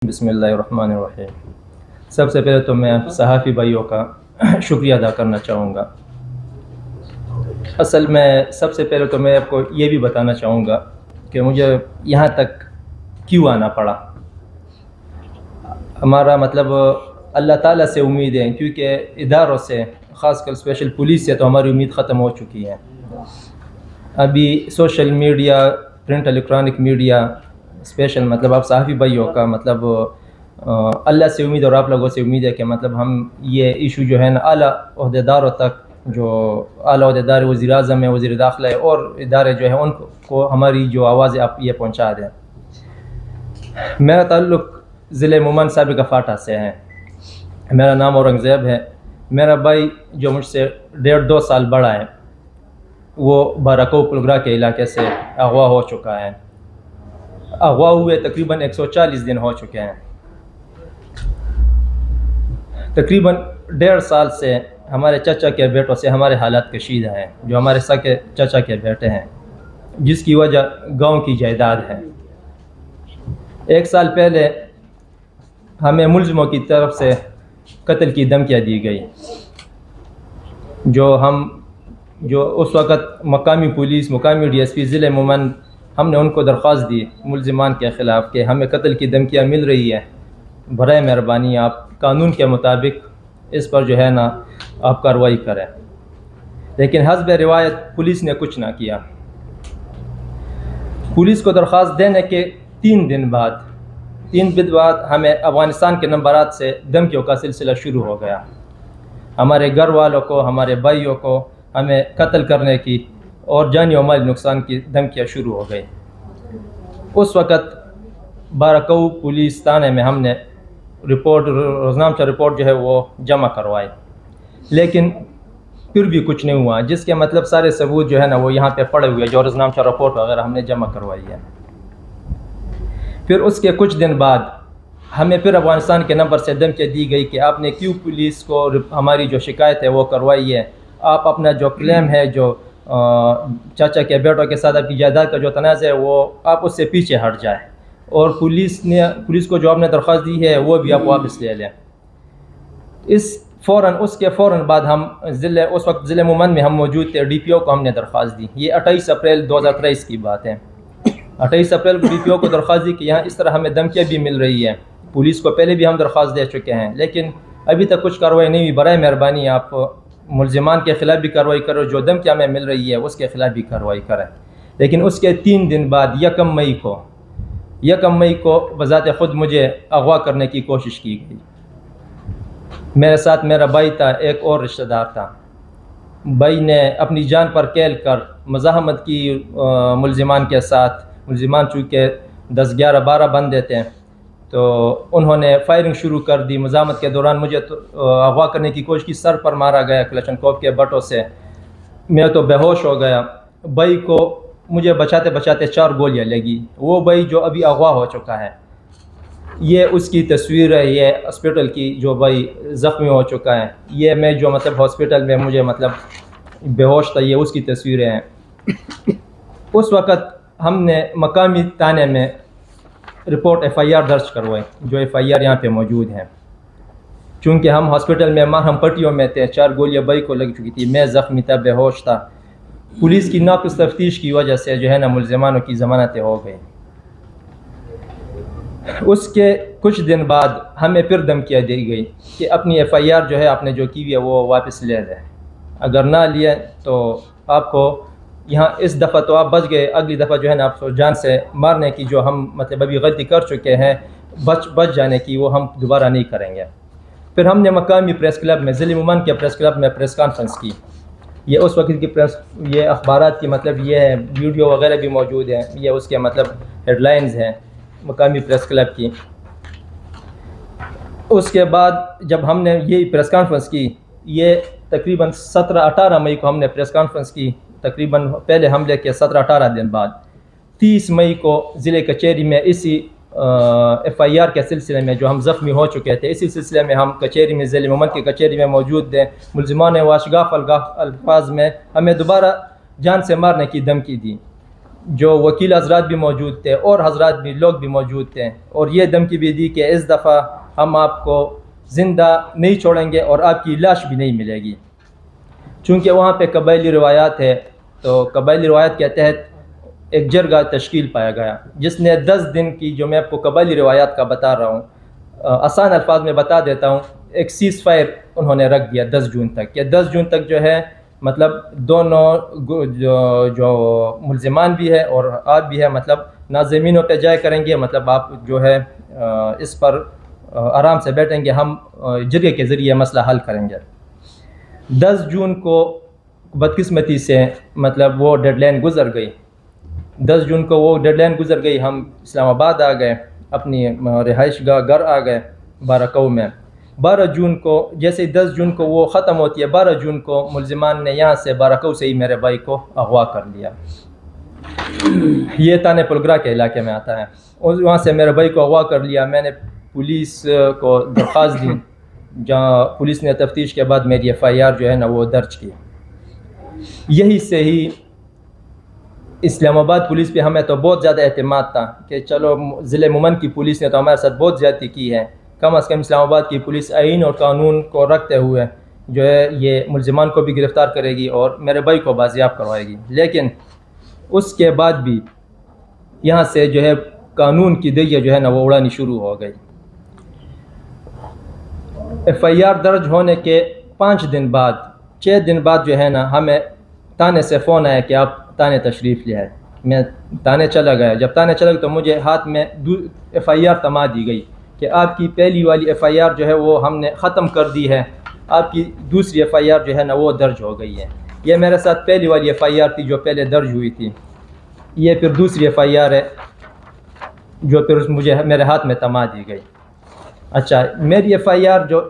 بسم اللہ الرحمن الرحیم۔ سب سے پہلے تو میں صحافی بھائیوں کا شکریہ ادا کرنا چاہوں گا۔ اصل میں سب سے پہلے تو میں آپ کو یہ بھی بتانا چاہوں گا کہ مجھے یہاں تک کیوں آنا پڑا۔ ہمارا مطلب اللہ تعالیٰ سے امید ہے، کیونکہ اداروں سے خاص کر اسپیشل پولیس سے تو ہماری امید ختم ہو چکی ہے۔ ابھی social media, print electronic media, special مطلب آپ صحافی بھائیوں کا مطلب اللہ سے امید اور آپ لوگوں سے امید ہے کہ مطلب ہم یہ ایشو جو ہے نا اعلیٰ عہدیداروں تک، جو اعلیٰ عہدیدار وزیر اعظم ہے، وزیر داخلہ ہے اور ادارے جو ہیں ان کو ہماری جو آواز ہے آپ یہ پہنچا دیں۔ میرا تعلق ضلع مومن سابقہ فاٹا سے ہے۔ میرا نام اورنگزیب ہے۔ میرا بھائی جو مجھ سے 1.5-2 سال بڑا ہے، وہ بارکو پلگرا کے علاقے سے اغوا ہو چکا ہے۔ اغوا ہوئے تقریباً 140 دن ہو چکے ہیں۔ تقریباً 1.5 سال سے ہمارے چچا کے بیٹوں سے ہمارے حالات کشیدہ ہیں، جو ہمارے سکے چچا کے بیٹے ہیں، جس کی وجہ گاؤں کی جائیداد ہے۔ 1 سال پہلے ہمیں ملزموں کی طرف سے قتل کی دھمکیاں دی گئی، جو اس وقت مقامی پولیس، مقامی ڈی ایس پی ضلع مومن، ہم نے ان کو درخواست دی ملزمان کے خلاف کہ ہمیں قتل کی دھمکیاں مل رہی ہے، برائے مہربانی آپ قانون کے مطابق اس پر جو ہے نا آپ کارروائی کریں۔ لیکن حسب روایت پولیس نے کچھ نہ کیا۔ پولیس کو درخواست دینے کے 3 دن بعد ہمیں افغانستان کے نمبرات سے دھمکیوں کا سلسلہ شروع ہو گیا۔ ہمارے گھر والوں کو، ہمارے بھائیوں کو ہمیں قتل کرنے کی اور جانی و مالی نقصان کی دھمکیاں شروع ہو گئی۔ اس وقت بارکو پولیس تھانے میں ہم نے روزنامچہ رپورٹ جو ہے وہ جمع کروائی، لیکن پھر بھی کچھ نہیں ہوا، جس کے مطلب سارے ثبوت جو ہے نا وہ یہاں پہ پڑے ہوئے، جو روزنامچہ رپورٹ وغیرہ ہم نے جمع کروائی ہے۔ پھر اس کے کچھ دن بعد ہمیں پھر افغانستان کے نمبر سے دھمکی دی گئی کہ آپ نے کیوں پولیس کو ہماری جو شکایت ہے وہ کروائی ہے، آپ اپنا جو کلیم ہے، جو چاچا کے بیٹوں کے ساتھ آپ کی جائیداد کا جو تنازع ہے وہ آپ اس سے پیچھے ہٹ جائیں، اور پولیس کو جو آپ نے درخواست دی ہے وہ بھی آپ واپس لے لیں۔ اس کے فوراً بعد ہم اس وقت ضلع مومن میں ہم موجود تھے، ڈی پی او کو ہم نے درخواست دی۔ یہ 28 اپریل 2023 کی بات ہے۔ 28 اپریل کو ڈی پی او کو درخواست دی کہ یہاں اس طرح ہمیں دھمکیاں بھی مل رہی ہیں۔ پولیس کو پہلے بھی ہم درخواست دے چکے ہیں، لیکن ابھی تک کچھ کارروائی نہیں ہوئی، برائے مہربانی آپ ملزمان کے خلاف بھی کارروائی کرو، جو دھمکیاں ہمیں مل رہی ہے اس کے خلاف بھی کارروائی کریں۔ لیکن اس کے 3 دن بعد 1 مئی کو بذات خود مجھے اغوا کرنے کی کوشش کی گئی۔ میرے ساتھ میرا بھائی تھا، ایک اور رشتہ دار تھا۔ بھائی نے اپنی جان پر کھیل کر مزاحمت کی ملزمان کے ساتھ۔ ملزمان چونکہ 10, 11, 12 بندے تھے، تو انہوں نے فائرنگ شروع کر دی۔ مزاحمت کے دوران مجھے اغوا کرنے کی کوشش کی، سر پر مارا گیا کلاشنکوف کے بٹوں سے، میں تو بے ہوش ہو گیا۔ بھائی کو مجھے بچاتے بچاتے 4 گولیاں لگی۔ وہ بھائی جو ابھی اغوا ہو چکا ہے، یہ اس کی تصویر ہے، یہ ہاسپٹل کی، جو بھائی زخمی ہو چکا ہے، یہ میں جو مطلب ہاسپٹل میں مجھے مطلب بے ہوش تھا، یہ اس کی تصویریں ہیں۔ اس وقت ہم نے مقامی تھانے میں رپورٹ FIR درج کروائی، جو FIR یہاں پہ موجود ہیں۔ چونکہ ہم ہاسپٹل میں مرہم پٹیوں میں تھے، 4 گولیاں بھائی کو لگ چکی تھی، میں زخمی تھا، بے ہوش تھا۔ پولیس کی ناقص تفتیش کی وجہ سے جو ہے نا ملزمانوں کی ضمانتیں ہو گئی۔ اس کے کچھ دن بعد ہمیں پھر دھمکیاں دی گئی کہ اپنی FIR جو ہے آپ نے جو کی ہے وہ واپس لے لیں، اگر نہ لیے تو آپ کو یہاں اس دفعہ تو آپ بچ گئے، اگلی دفعہ جو ہے نا آپ کو جان سے مارنے کی جو ہم مطلب ابھی غلطی کر چکے ہیں بچ جانے کی، وہ ہم دوبارہ نہیں کریں گے۔ پھر ہم نے مقامی پریس کلب میں، ضلع مومن کے پریس کلب میں پریس کانفرنس کی۔ یہ اس وقت کی یہ اخبارات کی مطلب یہ ہے، ویڈیو وغیرہ بھی موجود ہیں، یہ اس کے مطلب ہیڈ لائنز ہیں مقامی پریس کلب کی۔ اس کے بعد جب ہم نے یہ پریس کانفرنس کی، یہ تقریباً 17-18 مئی کو ہم نے پریس کانفرنس کی، تقریباً پہلے حملے کے 17-18 دن بعد 30 مئی کو ضلع کچہری میں اسی FIR کے سلسلے میں جو ہم زخمی ہو چکے تھے، اسی سلسلے میں ہم کچہری میں، ضلع مومن کی کچہری میں موجود تھے۔ ملزمان نے واشگاف الفاظ میں ہمیں دوبارہ جان سے مارنے کی دھمکی دی۔ جو وکیل حضرات بھی موجود تھے اور حضرات بھی لوگ بھی موجود تھے، اور یہ دھمکی بھی دی کہ اس دفعہ ہم آپ کو زندہ نہیں چھوڑیں گے اور آپ کی لاش بھی نہیں ملے گی۔ چونکہ وہاں پہ قبائلی روایات ہے، تو قبائلی روایات کے تحت ایک جرگہ تشکیل پایا گیا جس نے 10 دن کی، جو میں آپ کو قبائلی روایات کا بتا رہا ہوں، آسان الفاظ میں بتا دیتا ہوں، ایک سیز فائر انہوں نے رکھ دیا 10 جون تک، کہ 10 جون تک جو ہے مطلب دونوں جو ملزمان بھی ہے اور آپ بھی ہے، مطلب نہ زمینوں پہ جائے کریں گے، مطلب آپ جو ہے اس پر آرام سے بیٹھیں گے، ہم جرگے کے ذریعے مسئلہ حل کریں گے۔ 10 جون کو بدقسمتی سے مطلب وہ ڈیڈ لائن گزر گئی، 10 جون کو وہ ڈیڈ لائن گزر گئی، ہم اسلام آباد آ گئے، اپنی رہائش گاہ گھر آ گئے بارکو میں۔ 12 جون کو جیسے 10 جون کو وہ ختم ہوتی ہے، 12 جون کو ملزمان نے یہاں سے بارکو سے ہی میرے بھائی کو اغوا کر لیا۔ یہ تانے پلگرا کے علاقے میں آتا ہے، اور وہاں سے میرے بھائی کو اغوا کر لیا۔ میں نے پولیس کو درخواست دی، جہاں پولیس نے تفتیش کے بعد میری FIR جو ہے نا وہ درج کی۔ یہی سے ہی اسلام آباد پولیس پہ ہمیں تو بہت زیادہ اعتماد تھا کہ چلو ضلع مومن کی پولیس نے تو ہمارے ساتھ بہت زیادتی کی ہے، کم از کم اسلام آباد کی پولیس آئین اور قانون کو رکھتے ہوئے جو ہے یہ ملزمان کو بھی گرفتار کرے گی اور میرے بھائی کو بازیاب کروائے گی۔ لیکن اس کے بعد بھی یہاں سے جو ہے قانون کی دیا جو ہے نا وہ اڑانی شروع ہو گئی۔ FIR درج ہونے کے 5 دن بعد 6 دن بعد جو ہے نا ہمیں تانے سے فون آیا کہ آپ تانے تشریف لے آئے۔ میں تانے چلا گیا، جب تانے چلا گیا تو مجھے ہاتھ میں FIR تما دی گئی کہ آپ کی پہلی والی FIR جو ہے وہ ہم نے ختم کر دی ہے، آپ کی دوسری FIR جو ہے نا وہ درج ہو گئی ہے۔ یہ میرے ساتھ پہلی والی FIR تھی جو پہلے درج ہوئی تھی، یہ پھر دوسری FIR ہے جو پھر مجھے میرے ہاتھ میں تما دی گئی۔ اچھا، میری FIR جو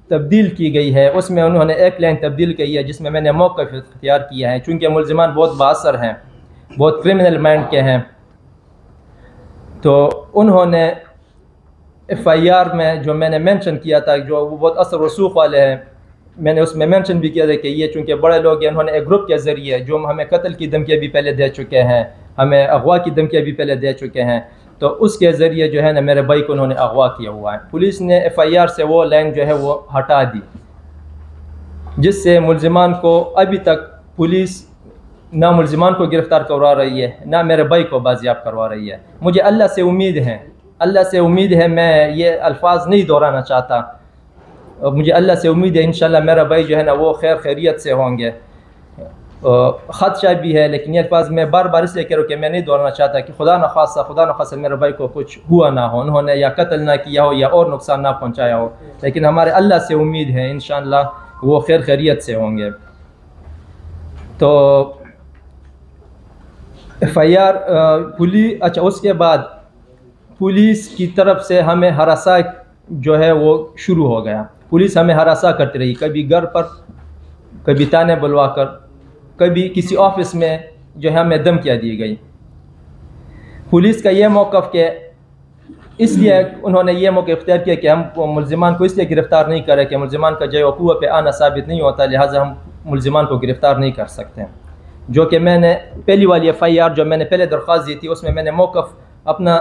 تبدیل کی گئی ہے اس میں انہوں نے ایک لائن تبدیل کی ہے جس میں نے موقف اختیار کیا ہے، چونکہ ملزمان بہت بااثر ہیں، بہت کرمنل مائنڈ کے ہیں، تو انہوں نے FIR میں جو میں نے مینشن کیا تھا جو وہ بہت اثر رسوخ والے ہیں، میں نے اس میں مینشن بھی کیا تھا کہ یہ چونکہ بڑے لوگ ہیں، انہوں نے ایک گروپ کے ذریعے جو ہمیں قتل کی دھمکیاں بھی پہلے دے چکے ہیں، ہمیں اغوا کی دھمکیاں بھی پہلے دے چکے ہیں، تو اس کے ذریعے جو ہے نا میرے بھائی کو انہوں نے اغوا کیا ہوا ہے۔ پولیس نے FIR سے وہ لائن جو ہے وہ ہٹا دی، جس سے ملزمان کو ابھی تک پولیس نہ ملزمان کو گرفتار کروا رہی ہے نہ میرے بھائی کو بازیاب کروا رہی ہے۔ مجھے اللہ سے امید ہے، اللہ سے امید ہے، میں یہ الفاظ نہیں دہرانا چاہتا، مجھے اللہ سے امید ہے انشاءاللہ میرا بھائی جو ہے نا وہ خیریت سے ہوں گے۔ خدشہ بھی ہے، لیکن یہ الفاظ میں بار بار اس لیے کہہ رہا ہوں کہ میں نہیں دہرانا چاہتا کہ خدا نخواستہ میرے بھائی کو کچھ ہوا نہ ہو، انہوں نے یا قتل نہ کیا ہو یا اور نقصان نہ پہنچایا ہو، لیکن ہمارے اللہ سے امید ہے انشاءاللہ وہ خیریت سے ہوں گے۔ تو FIR اچھا، اس کے بعد پولیس کی طرف سے ہمیں ہراساں جو ہے وہ شروع ہو گیا۔ پولیس ہمیں ہراساں کرتی رہی، کبھی گھر پر، کبھی تانے بلوا کر، کبھی کسی آفس میں جو ہے ہمیں دھمکیاں دی گئی۔ پولیس کا یہ موقف کہ اس لیے انہوں نے یہ موقع اختیار کیا کہ ہم ملزمان کو اس لیے گرفتار نہیں کرے کہ ملزمان کا جو قوت پہ آنا ثابت نہیں ہوتا، لہٰذا ہم ملزمان کو گرفتار نہیں کر سکتے، جو کہ میں نے پہلی والی FIR جو میں نے پہلے درخواست دی تھی اس میں نے موقف اپنا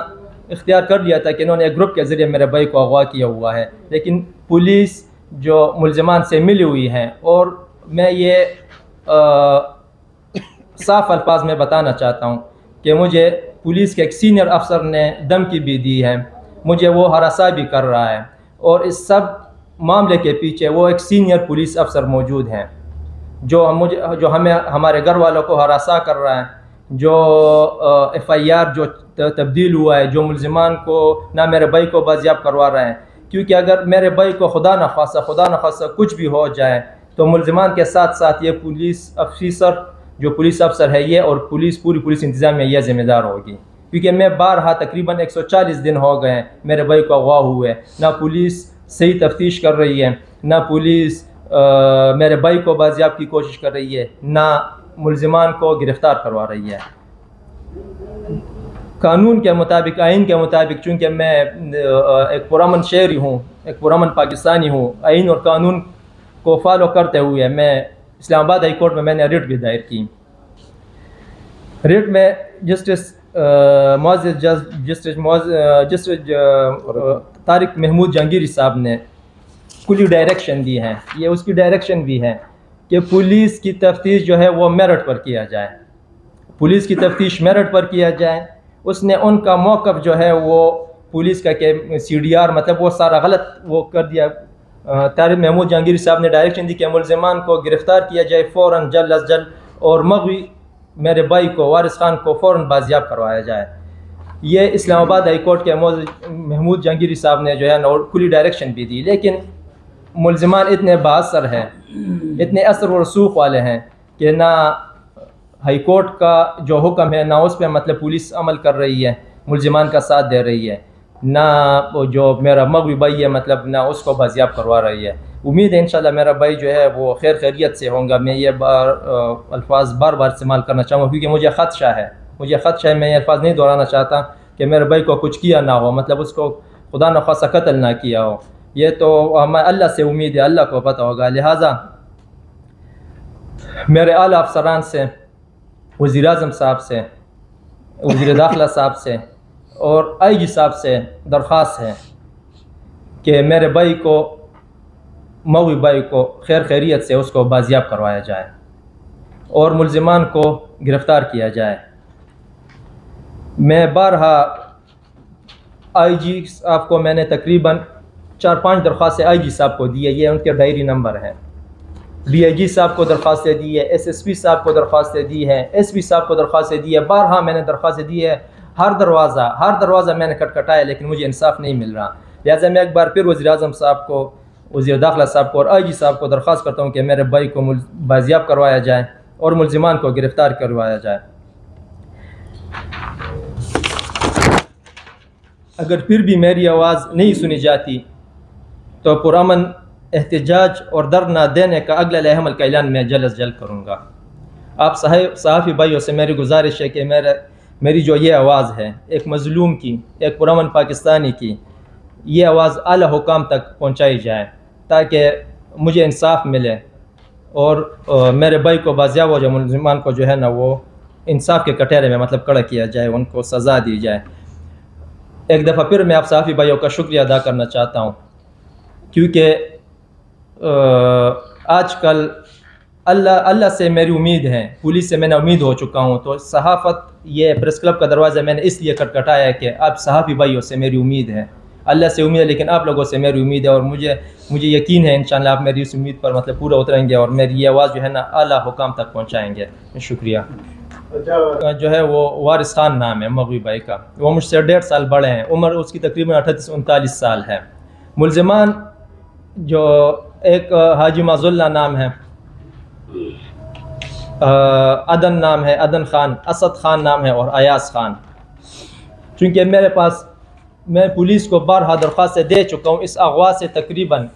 اختیار کر لیا تھا کہ انہوں نے ایک گروپ کے ذریعے میرے بھائی کو اغوا کیا ہوا ہے، لیکن پولیس جو ملزمان سے ملی ہوئی ہیں، اور میں یہ صاف الفاظ میں بتانا چاہتا ہوں کہ مجھے پولیس کے ایک سینئر افسر نے دھمکی بھی دی ہے، مجھے وہ ہراساں بھی کر رہا ہے، اور اس سب معاملے کے پیچھے وہ ایک سینئر پولیس افسر موجود ہیں جو ہمیں ہمارے گھر والوں کو ہراساں کر رہا ہے، جو FIR جو تبدیل ہوا ہے، جو ملزمان کو نہ میرے بھائی کو بازیاب کروا رہا ہے، کیونکہ اگر میرے بھائی کو خدا نخواستہ کچھ بھی ہو جائے تو ملزمان کے ساتھ ساتھ یہ پولیس افسر جو پولیس افسر ہے یہ اور پوری پولیس انتظامیہ یہ ذمہ دار ہوگی، کیونکہ میں بارہا تقریباً 140 دن ہو گئے ہیں میرے بھائی کو اغوا ہوئے، نہ پولیس صحیح تفتیش کر رہی ہے، نہ پولیس میرے بھائی کو بازیاب کی کوشش کر رہی ہے، نہ ملزمان کو گرفتار کروا رہی ہے۔ قانون کے مطابق، آئین کے مطابق، چونکہ میں ایک پرامن شہری ہوں، ایک پرامن پاکستانی ہوں، آئین اور قانون کو فالو کرتے ہوئے میں اسلام آباد ہائی کورٹ میں نے ریٹ بھی دائر کی۔ ریٹ میں جسٹس جسٹس طارق محمود جہانگیری صاحب نے کلی ڈائریکشن دی ہے، یہ اس کی ڈائریکشن بھی ہے کہ پولیس کی تفتیش جو ہے وہ میرٹ پر کیا جائے، پولیس کی تفتیش میرٹ پر کیا جائے۔ اس نے ان کا موقف جو ہے وہ پولیس کا کہ CDR مطلب وہ سارا غلط وہ کر دیا۔ طارق محمود جہانگیری صاحب نے ڈائریکشن دی کہ ملزمان کو گرفتار کیا جائے فوراً جلد از جلد، اور مغوی میرے بھائی کو وارث خان کو فوراً بازیاب کروایا جائے۔ یہ اسلام آباد ہائی کورٹ کے محمود جہانگیری صاحب نے جو ہے نا کھلی ڈائریکشن بھی دی، لیکن ملزمان اتنے بااثر ہیں، اتنے اثر و رسوخ والے ہیں کہ نہ ہائی کورٹ کا جو حکم ہے نہ اس پہ مطلب پولیس عمل کر رہی ہے، ملزمان کا ساتھ دے رہی ہے، نہ جو میرا مغوی بھائی ہے مطلب نہ اس کو بازیاب کروا رہی ہے۔ امید ہے انشاءاللہ میرا بھائی جو ہے وہ خیر خیریت سے ہوں گا۔ میں یہ الفاظ بار بار استعمال کرنا چاہوں گا کیونکہ مجھے خدشہ ہے، میں یہ الفاظ نہیں دہرانا چاہتا کہ میرے بھائی کو کچھ کیا نہ ہو، مطلب اس کو خدا نخواستہ قتل نہ کیا ہو، یہ تو ہمیں اللہ سے امید ہے، اللہ کو پتہ ہوگا۔ لہٰذا میرے اعلیٰ افسران سے، وزیر اعظم صاحب سے، وزیر داخلہ صاحب سے اور IG صاحب سے درخواست ہے کہ میرے بھائی کو، مغوی بھائی کو خیر خیریت سے اس کو بازیاب کروایا جائے اور ملزمان کو گرفتار کیا جائے۔ میں بارہا IG صاحب کو میں نے تقریباً 4-5 درخواستیں IG صاحب کو دی ہے، یہ ان کے ڈائری نمبر ہیں۔ DIG صاحب کو درخواستیں دی ہے، SSP صاحب کو درخواستیں دی ہے، SP صاحب کو درخواستیں دی ہے، بارہا میں نے درخواستیں دی ہے۔ ہر دروازہ میں نے کھٹکھٹایا لیکن مجھے انصاف نہیں مل رہا۔ لہٰذا میں ایک بار پھر وزیر اعظم صاحب کو، وزیر داخلہ صاحب کو اور IG صاحب کو درخواست کرتا ہوں کہ میرے بھائی کو بازیاب کروایا جائے اور ملزمان کو گرفتار کروایا جائے۔ اگر پھر بھی میری آواز نہیں سنی جاتی تو پرامن احتجاج اور دھرنا دینے کا اگلا لائحہ عمل کا اعلان میں جلد از جلد کروں گا۔ آپ صحافی بھائیوں سے میری گزارش ہے کہ میری جو یہ آواز ہے، ایک مظلوم کی، ایک پرامن پاکستانی کی، یہ آواز اعلیٰ حکام تک پہنچائی جائے تاکہ مجھے انصاف ملے اور میرے بھائی کو بازیاب ہو جائے، ملزمان کو جو ہے نا وہ انصاف کے کٹہرے میں مطلب کھڑا کیا جائے، ان کو سزا دی جائے۔ ایک دفعہ پھر میں آپ صحافی بھائیوں کا شکریہ ادا کرنا چاہتا ہوں کیونکہ آج کل اللہ سے میری امید ہے، پولیس سے میں نے امید ہو چکا ہوں، تو صحافت، یہ پریس کلب کا دروازہ میں نے اس لیے کھٹکھٹایا ہے کہ آپ صحافی بھائیوں سے میری امید ہے، اللہ سے امید ہے لیکن آپ لوگوں سے میری امید ہے، اور مجھے یقین ہے انشاءاللہ آپ میری اس امید پر مطلب پورا اتریں گے اور میری یہ آواز جو ہے نا اعلیٰ حکام تک پہنچائیں گے۔ شکریہ۔ جو ہے وہ وارث خان نام ہے مغوی بھائی کا، وہ مجھ سے 1.5 سال بڑے ہیں، عمر اس کی تقریباً 38-39 سال ہے۔ ملزمان جو ایک حاجی معذ اللہ نام ہے، عدن نام ہے، عدن خان، اسد خان نام ہے اور ایاز خان۔ چونکہ میرے پاس، میں پولیس کو بارہا درخواستیں دے چکا ہوں اس اغوا سے تقریباً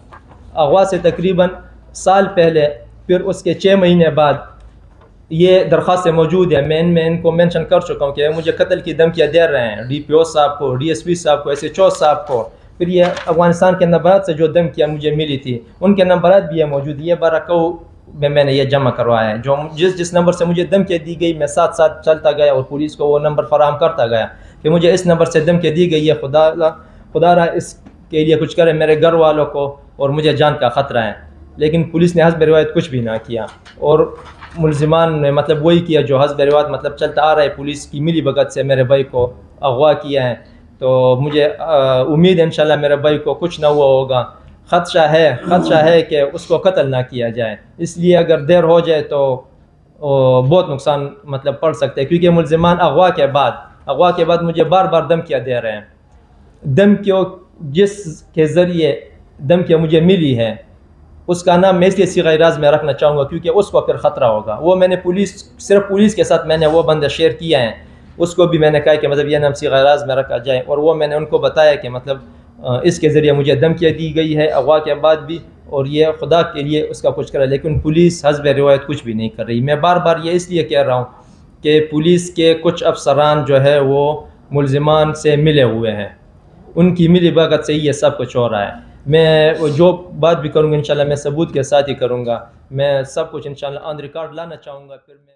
سال پہلے، پھر اس کے 6 مہینے بعد یہ درخواستیں موجود ہیں۔ میں ان کو مینشن کر چکا ہوں کہ مجھے قتل کی دھمکیاں دے رہے ہیں، DPO صاحب کو، DSP صاحب کو، SHO صاحب کو۔ پھر یہ افغانستان کے نمبرات سے جو دھمکیاں مجھے ملی تھی ان کے نمبرات بھی یہ موجود، یہ 12 میں نے یہ جمع کروایا ہے۔ جو جس نمبر سے مجھے دھمکی دی گئی میں ساتھ چلتا گیا اور پولیس کو وہ نمبر فراہم کرتا گیا کہ مجھے اس نمبر سے دھمکی دی گئی ہے، خدا را اس کے لیے کچھ کرے، میرے گھر والوں کو اور مجھے جان کا خطرہ ہے۔ لیکن پولیس نے حسب روایت کچھ بھی نہ کیا اور ملزمان نے مطلب وہی کیا جو حسب روایت مطلب چلتا آ رہا ہے، پولیس کی ملی بھگت سے میرے بھائی کو اغوا کیا ہے۔ تو مجھے امید ہے انشاءاللہ میرے بھائی کو کچھ نہ ہوا ہوگا۔ خدشہ ہے کہ اس کو قتل نہ کیا جائے، اس لیے اگر دیر ہو جائے تو بہت نقصان مطلب پڑ سکتے ہیں، کیونکہ ملزمان اغوا کے بعد مجھے بار بار دھمکیاں دے رہے ہیں۔ دھمکیوں جس کے ذریعے دھمکیاں مجھے ملی ہے اس کا نام میں اس لیے صیغہ راز میں رکھنا چاہوں گا کیونکہ اس کو پھر خطرہ ہوگا۔ وہ میں نے صرف پولیس کے ساتھ میں نے وہ بندے شیئر کیا ہیں، اس کو بھی میں نے کہا کہ مطلب یہ نام صیغہ راز میں رکھا جائے، اور وہ میں نے ان کو بتایا کہ مطلب اس کے ذریعے مجھے دھمکیاں دی گئی ہے اغوا کے بعد بھی، اور یہ خدا کے لیے اس کا کچھ کرا، لیکن پولیس حسب روایت کچھ بھی نہیں کر رہی۔ میں بار بار یہ اس لیے کہہ رہا ہوں کہ پولیس کے کچھ افسران جو ہے وہ ملزمان سے ملے ہوئے ہیں، ان کی ملی بھگت سے ہی یہ سب کچھ ہو رہا ہے۔ میں جو بات بھی کروں گا انشاءاللہ میں ثبوت کے ساتھ ہی کروں گا، میں سب کچھ انشاءاللہ آن ریکارڈ لانا چاہوں گا۔ پھر میں